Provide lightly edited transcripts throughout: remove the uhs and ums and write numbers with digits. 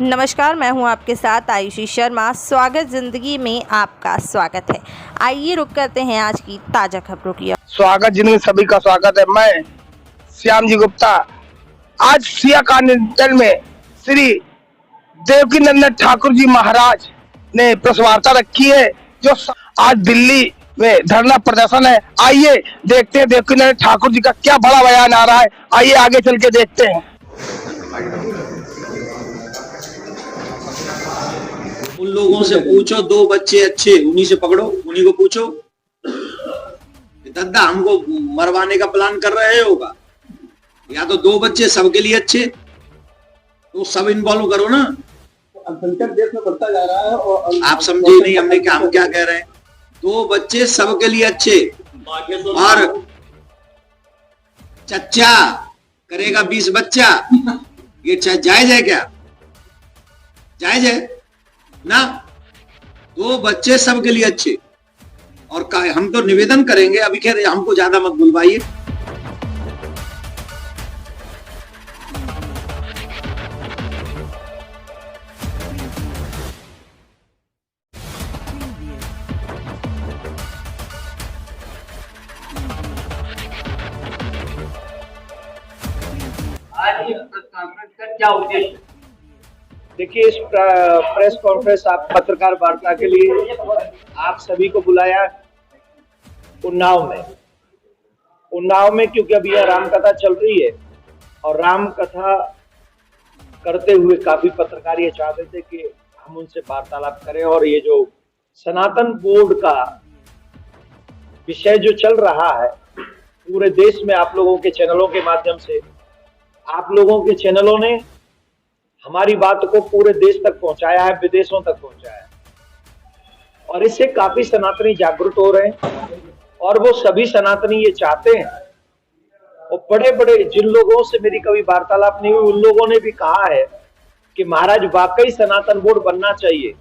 नमस्कार, मैं हूं आपके साथ आयुषी शर्मा। स्वागत जिंदगी में आपका स्वागत है। आइए रुक करते हैं आज की ताज़ा खबरों की। स्वागत जिन्हें सभी का स्वागत है। मैं श्याम जी गुप्ता। आज सिया कांडल में श्री देवकीनंदन ठाकुर जी महाराज ने प्रेस वार्ता रखी है, जो आज दिल्ली में धरना प्रदर्शन है। आइए देखते हैं देवकीनंदन ठाकुर जी का क्या बड़ा बयान आ रहा है। आइए आगे चल के देखते हैं। उन लोगों से पूछो, दो बच्चे अच्छे, उन्हीं से पकड़ो, उन्हीं को पूछो। दादा हमको मरवाने का प्लान कर रहे होगा, या तो दो बच्चे सबके लिए अच्छे, तो सब इन्वॉल्व करो ना। संकट देश में बढ़ता जा रहा है और आप समझे नहीं हम क्या कह रहे हैं। दो बच्चे सबके लिए अच्छे, और चच्चा करेगा 20 बच्चा, ये जायज है क्या? जायज है ना? दो बच्चे सबके लिए अच्छे। और हम तो निवेदन करेंगे, अभी खैर हमको ज्यादा मत बुलवाइए। आज प्रेस कॉन्फ्रेंस का क्या उद्देश्य? देखिए, इस प्रेस कॉन्फ्रेंस आप पत्रकार वार्ता के लिए आप सभी को बुलाया उन्नाव में क्योंकि अभी यह रामकथा चल रही है और रामकथा करते हुए काफी पत्रकार ये चाहते थे कि हम उनसे वार्तालाप करें। और ये जो सनातन बोर्ड का विषय जो चल रहा है पूरे देश में, आप लोगों के चैनलों के माध्यम से, आप लोगों के चैनलों ने हमारी बात को पूरे देश तक पहुंचाया है, विदेशों तक पहुंचाया है, और इससे काफी सनातनी जागरूक हो रहे हैं। और वो सभी सनातनी ये चाहते हैं, और बड़े बड़े जिन लोगों से मेरी कभी वार्तालाप नहीं हुई, उन लोगों ने भी कहा है कि महाराज वाकई सनातन बोर्ड बनना चाहिए।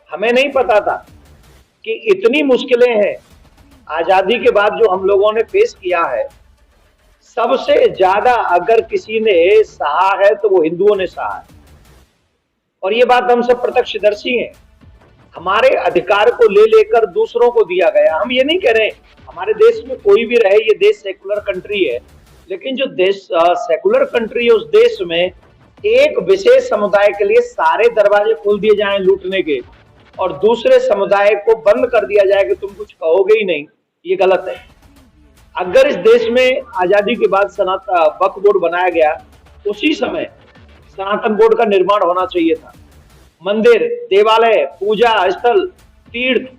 हमें नहीं पता था कि इतनी मुश्किलें हैं आजादी के बाद जो हम लोगों ने फेस किया है। सबसे ज्यादा अगर किसी ने सहा है तो वो हिंदुओं ने सहा है, और ये बात हम सब प्रत्यक्षदर्शी हैं। हमारे अधिकार को ले लेकर दूसरों को दिया गया। हम ये नहीं कह रहे हमारे देश में कोई भी रहे, ये देश सेकुलर कंट्री है, लेकिन जो देश सेकुलर कंट्री है उस देश में एक विशेष समुदाय के लिए सारे दरवाजे खोल दिए जाएं लूटने के, और दूसरे समुदाय को बंद कर दिया जाए कि तुम कुछ कहोगे ही नहीं, ये गलत है। अगर इस देश में आजादी के बाद वक्फ बोर्ड बनाया गया, उसी समय सनातन बोर्ड का निर्माण होना चाहिए था। मंदिर, देवालय, पूजा स्थल, तीर्थ,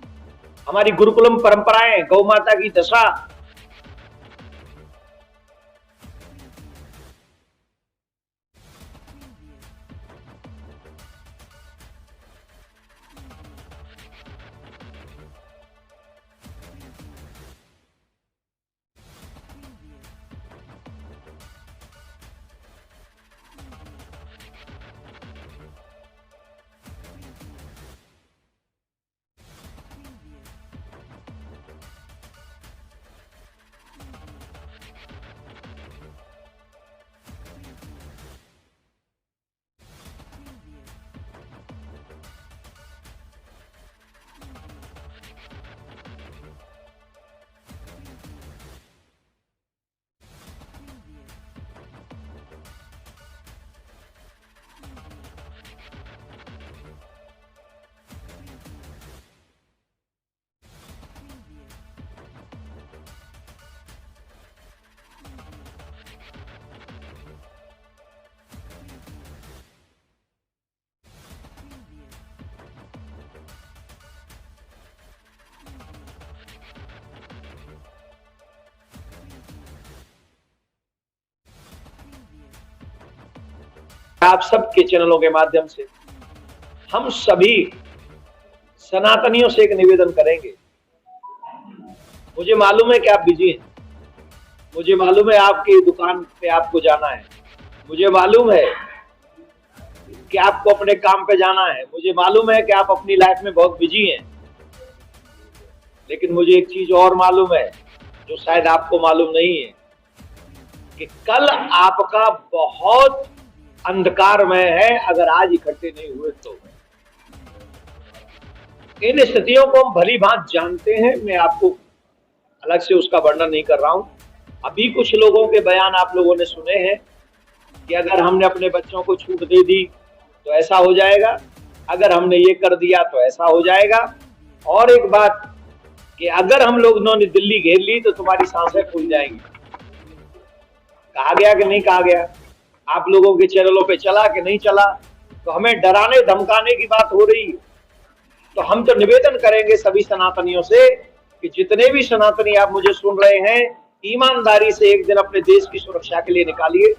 हमारी गुरुकुलम परंपराएं, गौ माता की दशा, आप सबके चैनलों के माध्यम से हम सभी सनातनियों से एक निवेदन करेंगे। मुझे मालूम है कि आप बिजी हैं, मुझे मालूम है आपकी दुकान पे आपको जाना है, मुझे मालूम है कि आपको अपने काम पे जाना है, मुझे मालूम है कि आप अपनी लाइफ में बहुत बिजी हैं, लेकिन मुझे एक चीज और मालूम है जो शायद आपको मालूम नहीं है, कि कल आपका बहुत अंधकारमय है अगर आज इकट्ठे नहीं हुए तो। इन स्थितियों को हम भली भांति जानते हैं, मैं आपको अलग से उसका वर्णन नहीं कर रहा हूं। अभी कुछ लोगों के बयान आप लोगों ने सुने हैं कि अगर हमने अपने बच्चों को छूट दे दी तो ऐसा हो जाएगा, अगर हमने ये कर दिया तो ऐसा हो जाएगा, और एक बात कि अगर हम लोगों ने दिल्ली घेर ली तो तुम्हारी सांसें फूल जाएंगी। कहा गया कि नहीं कहा गया? आप लोगों के चैनलों पे चला कि नहीं चला? तो हमें डराने धमकाने की बात हो रही है। तो हम तो निवेदन करेंगे सभी सनातनियों से कि जितने भी सनातनी आप मुझे सुन रहे हैं, ईमानदारी से एक दिन अपने देश की सुरक्षा के लिए निकालिए,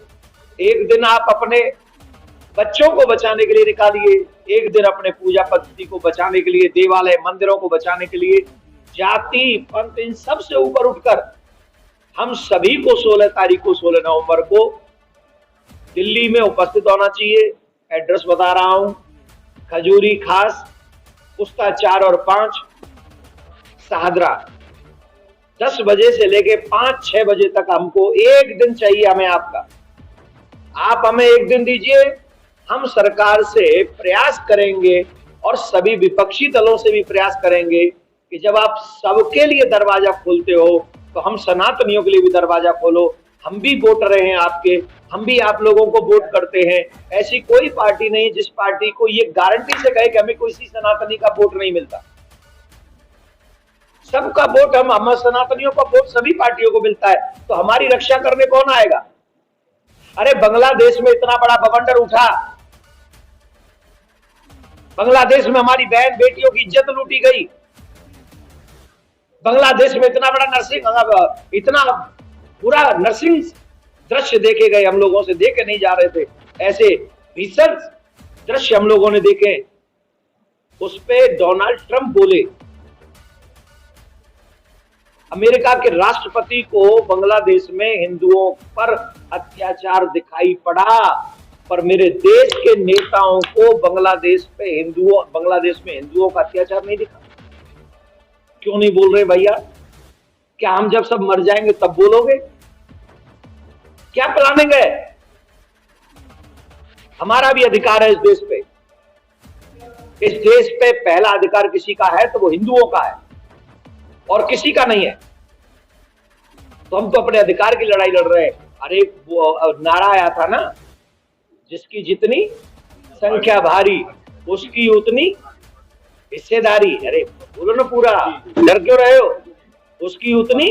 एक दिन आप अपने बच्चों को बचाने के लिए निकालिए, एक दिन अपने पूजा पद्धति को बचाने के लिए, देवालय मंदिरों को बचाने के लिए। जाति पंथ इन सब से ऊपर उठकर हम सभी को 16 तारीख को 16 नवंबर को दिल्ली में उपस्थित होना चाहिए। एड्रेस बता रहा हूं, खजूरी खास, पुस्ता 4 और 5, शाहदरा। 10 बजे से लेके 5-6 बजे तक हमको एक दिन चाहिए हमें आपका। आप हमें एक दिन दीजिए, हम सरकार से प्रयास करेंगे और सभी विपक्षी दलों से भी प्रयास करेंगे कि जब आप सबके लिए दरवाजा खोलते हो तो हम सनातनियों के लिए भी दरवाजा खोलो। हम भी वोटर हैं आपके, हम भी आप लोगों को वोट करते हैं। ऐसी कोई पार्टी नहीं जिस पार्टी को ये गारंटी से कहे कि हमें किसी सनातनी का वोट नहीं मिलता। सबका वोट हम सनातनियों का वोट सभी पार्टियों को मिलता है। तो हमारी रक्षा करने कौन आएगा? अरे बांग्लादेश में इतना बड़ा बवंडर उठा, बांग्लादेश में हमारी बहन बेटियों की इज्जत लूटी गई, बांग्लादेश में इतना बड़ा इतना पूरा नर्सिंग दृश्य देखे गए, हम लोगों से देखे नहीं जा रहे थे। ऐसे भीषण दृश्य हम लोगों ने देखे। उस पे डोनाल्ड ट्रंप बोले, अमेरिका के राष्ट्रपति को बांग्लादेश में हिंदुओं पर अत्याचार दिखाई पड़ा, पर मेरे देश के नेताओं को बांग्लादेश में हिंदुओं का अत्याचार नहीं दिखा। क्यों नहीं बोल रहे भैया? क्या हम जब सब मर जाएंगे तब बोलोगे? क्या प्लानिंग है? हमारा भी अधिकार है इस देश पे। इस देश पे पहला अधिकार किसी का है तो वो हिंदुओं का है और किसी का नहीं है। तो हम तो अपने अधिकार की लड़ाई लड़ रहे हैं। अरे वो नारा आया था ना, जिसकी जितनी संख्या भारी उसकी उतनी हिस्सेदारी। अरे बोलो ना पूरा, डर क्यों रहे हो? उसकी उतनी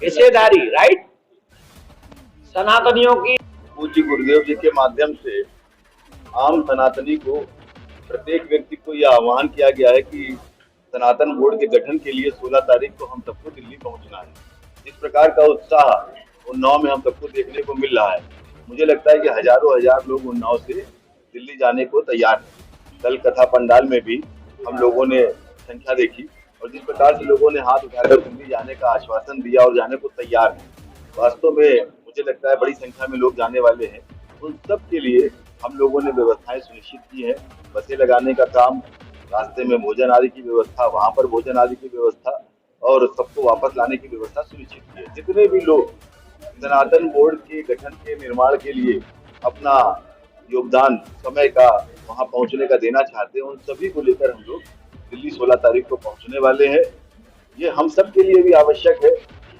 हिस्सेदारी, राइट? सनातनियों की पूज्य गुरुदेव जी के माध्यम से आम सनातनी को, प्रत्येक व्यक्ति को यह आह्वान किया गया है कि सनातन बोर्ड के गठन के लिए 16 तारीख को हम सबको दिल्ली पहुंचना है। इस प्रकार का उत्साह उन्नाव में हम सबको देखने को मिल रहा है। मुझे लगता है कि हजारों हजार लोग उन्नाव से दिल्ली जाने को तैयार हैं। कल कथा पंडाल में भी हम लोगों ने संख्या देखी और जिस प्रकार से लोगों ने हाथ उठाकर दिल्ली जाने का आश्वासन दिया और जाने को तैयार हैं, वास्तव में मुझे लगता है बड़ी संख्या में लोग जाने वाले हैं। उन सब के लिए हम लोगों ने व्यवस्थाएं सुनिश्चित की है। बसें लगाने का काम, रास्ते में भोजन आदि की व्यवस्था, वहां पर भोजन आदि की व्यवस्था और सबको वापस लाने की व्यवस्था सुनिश्चित की है। जितने भी लोग सनातन बोर्ड के गठन के निर्माण के लिए अपना योगदान समय का वहां पहुंचने का देना चाहते हैं, उन सभी को लेकर हम लोग दिल्ली 16 तारीख को पहुंचने वाले हैं। ये हम सब के लिए भी आवश्यक है,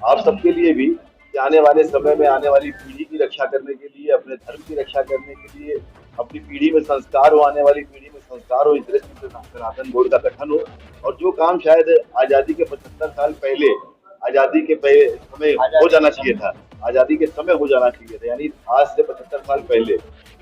आप सबके लिए भी, कि आने वाले समय में आने वाली पीढ़ी की रक्षा करने के लिए, अपने धर्म की रक्षा करने के लिए, अपनी पीढ़ी में संस्कार हो, आने वाली पीढ़ी में संस्कार हो, इस दृष्टि से सनातन बोर्ड का गठन हो। और जो काम शायद आजादी के 75 साल पहले, आजादी के समय हो जाना चाहिए था, आजादी के समय हो जाना चाहिए था, यानी आज से 75 साल पहले,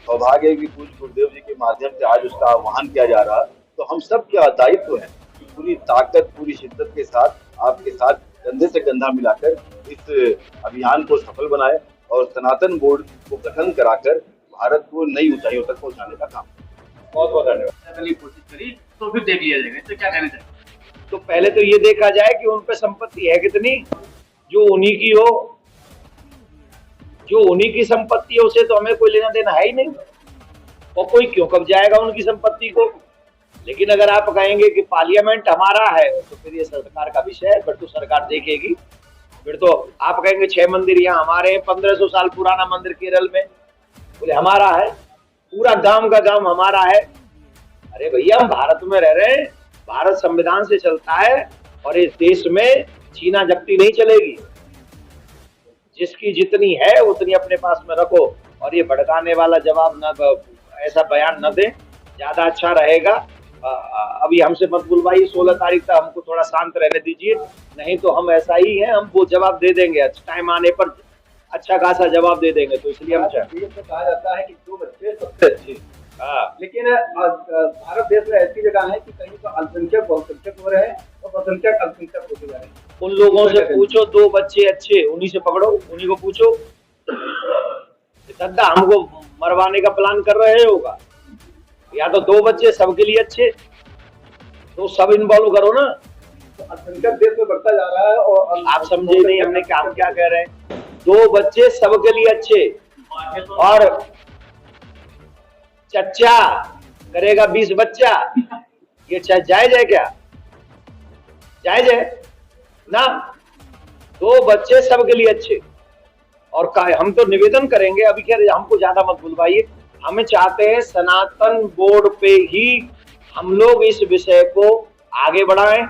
सौभाग्य है कि पूज्य गुरुदेव जी के माध्यम से आज उसका आह्वान किया जा रहा है। तो हम सब क्या दायित्व है कि पूरी ताकत, पूरी शिद्दत के साथ आपके साथ कंधे से कंधा मिलाकर इस अभियान को सफल बनाए और सनातन बोर्ड को गठन कराकर भारत को नई ऊंचाइयों तक पहुंचाने का काम। बहुत बहुत धन्यवाद। कोशिश करी तो फिर देख लिया जाएगा। तो क्या कहना चाहिए? तो पहले तो ये देखा जाए कि उन पे संपत्ति है कितनी, जो उन्हीं की हो, जो उन्हीं की संपत्ति है उसे तो हमें कोई लेना देना है ही नहीं, और कोई क्यों कब्जाएगा उनकी संपत्ति को। लेकिन अगर आप कहेंगे कि पार्लियामेंट हमारा है तो फिर ये सरकार का विषय है, फिर तो सरकार देखेगी। फिर तो आप कहेंगे 6 मंदिर यहाँ हमारे हैं, 1500 साल पुराना मंदिर केरल में, बोले हमारा है, पूरा गांव का गांव हमारा है। अरे भैया, हम भारत में रह रहे हैं, भारत संविधान से चलता है और इस देश में छीना झपटी नहीं चलेगी। जिसकी जितनी है उतनी अपने पास में रखो, और ये भड़काने वाला जवाब न, ऐसा बयान न दे, ज्यादा अच्छा रहेगा। अभी हमसे मत बुलवाइए, 16 तारीख तक हमको थोड़ा शांत रहने दीजिए, नहीं तो हम ऐसा ही है, हम वो जवाब दे देंगे टाइम आने पर, अच्छा खासा जवाब दे देंगे। तो इसलिए हम कहा जाता है कि जो बच्चे सबसे अच्छे, लेकिन भारत देश में ऐसी जगह है कि कहीं तो अल्पसंख्यक बहुसंख्यक हो रहे हैं और बहुसंख्यक अल्पसंख्यक होते जा रहे हैं। उन लोगों से पूछो, 2 बच्चे अच्छे, उन्हीं से पकड़ो, उन्हीं को पूछो। सद्दा हमको मरवाने का प्लान कर रहे होगा, या तो 2 बच्चे सबके लिए अच्छे, तो सब इन्वॉल्व करो ना। तो अल्पसंख्यक देश में बढ़ता जा रहा है और आप समझे नहीं हमने क्या कह रहे हैं। 2 बच्चे सबके लिए अच्छे, और चच्चा करेगा 20 बच्चा, ये जायज है क्या? जायज है ना? 2 बच्चे सबके लिए अच्छे। और हम तो निवेदन करेंगे, अभी कह रहे हमको ज्यादा मत बुलवाइए, हमें चाहते हैं सनातन बोर्ड पे ही हम लोग इस विषय को आगे बढ़ाएं।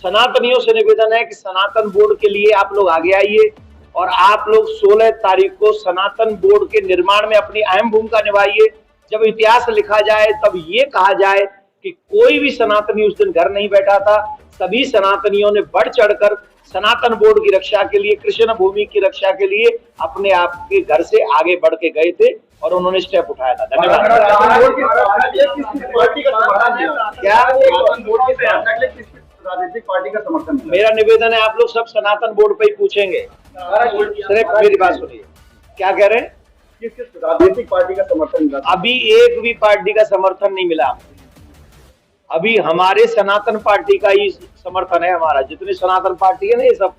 सनातनियों से निवेदन है कि सनातन बोर्ड के लिए आप लोग आगे आइए, और आप लोग 16 तारीख को सनातन बोर्ड के निर्माण में अपनी अहम भूमिका निभाइए। जब इतिहास लिखा जाए तब ये कहा जाए कि कोई भी सनातनी उस दिन घर नहीं बैठा था, सभी सनातनियों ने बढ़ चढ़कर सनातन बोर्ड की रक्षा के लिए, कृष्ण भूमि की रक्षा के लिए अपने आप के घर से आगे बढ़ के गए थे और उन्होंने स्टेप उठाया था। धन्यवाद। क्या राजनीतिक पार्टी का समर्थन? मेरा निवेदन है, आप लोग सब सनातन बोर्ड पे ही पूछेंगे। सिर्फ मेरी बात सुनिए, क्या कह रहे हैं? किस राजनीतिक पार्टी का समर्थन? अभी एक भी पार्टी का समर्थन नहीं मिला। अभी हमारे सनातन पार्टी का ही समर्थन है। हमारा जितनी सनातन पार्टी है ना, ये सब,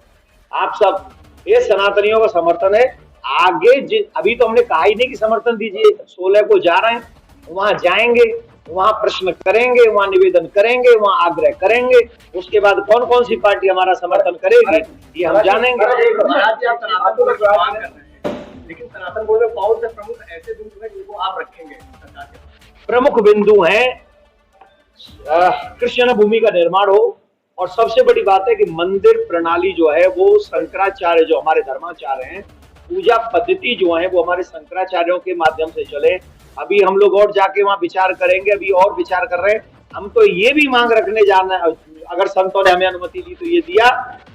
आप सब, ये सनातनियों का समर्थन है। आगे अभी तो हमने कहा ही नहीं कि समर्थन दीजिए। 16 को जा रहे हैं, वहां जाएंगे, वहां प्रश्न करेंगे, वहां निवेदन करेंगे, वहां आग्रह करेंगे। उसके बाद कौन कौन सी पार्टी हमारा समर्थन करेगी ये हम जानेंगे। लेकिन सनातन बोर्ड में कौन से प्रमुख ऐसे बिंदु हैं जिनको आप रखेंगे सरकार के? प्रमुख बिंदु हैं, कृष्ण भूमि का निर्माण हो, और सबसे बड़ी बात है कि मंदिर प्रणाली जो है वो शंकराचार्य, जो हमारे धर्माचार्य हैं, पूजा पद्धति जो है वो हमारे शंकराचार्यों के माध्यम से चले। अभी हम लोग और जाके वहां विचार करेंगे, अभी और विचार कर रहे हैं। हम तो ये भी मांग रखने जाना, अगर संतों ने हमें अनुमति दी तो ये दिया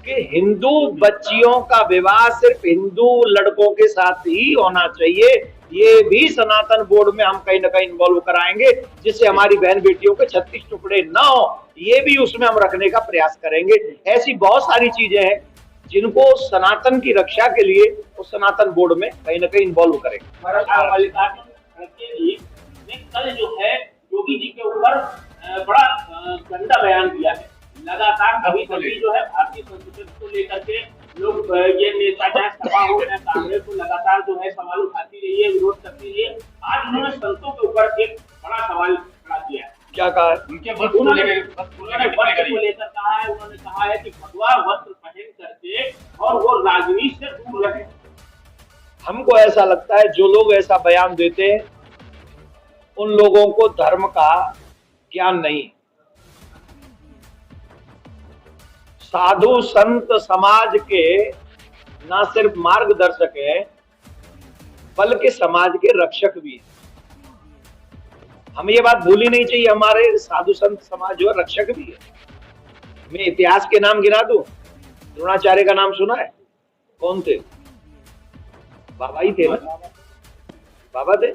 कि हिंदू बच्चियों का विवाह सिर्फ हिंदू लड़कों के साथ ही होना चाहिए। ये भी सनातन बोर्ड में हम कहीं ना कहीं इन्वॉल्व कराएंगे, जिससे हमारी बहन बेटियों के 36 टुकड़े ना हो, ये भी उसमें हम रखने का प्रयास करेंगे। ऐसी बहुत सारी चीजें हैं जिनको सनातन की रक्षा के लिए उस सनातन बोर्ड में कहीं ना कहीं इन्वॉल्व करेंगे। कल जो है योगी जी के ऊपर बड़ा गंदा बयान दिया है। लगातार कभी कभी जो है भारतीय संस्कृति को लेकर के लोग, ये नेता चाहे सपा हो चाहे कांग्रेस को, लगातार जो है सवाल उठाती रही है, विरोध करती रही है। आज उन्होंने संतों के ऊपर एक बड़ा सवाल खड़ा किया है। क्या कहा? उनके वस्त्र को लेकर कहा है, उन्होंने कहा है कि भगवा वस्त्र पहन करके और वो राजनीति से दूर रहे। हमको ऐसा लगता है जो लोग ऐसा बयान देते हैं उन लोगों को धर्म का ज्ञान नहीं। साधु संत समाज के ना सिर्फ मार्गदर्शक हैं बल्कि समाज के रक्षक भी हैं। हमें ये बात भूलनी नहीं चाहिए, हमारे साधु संत समाज जो है रक्षक भी है। मैं इतिहास के नाम गिना दूं, द्रोणाचार्य का नाम सुना है? कौन थे? बाबा ही थे ना, बाबा थे।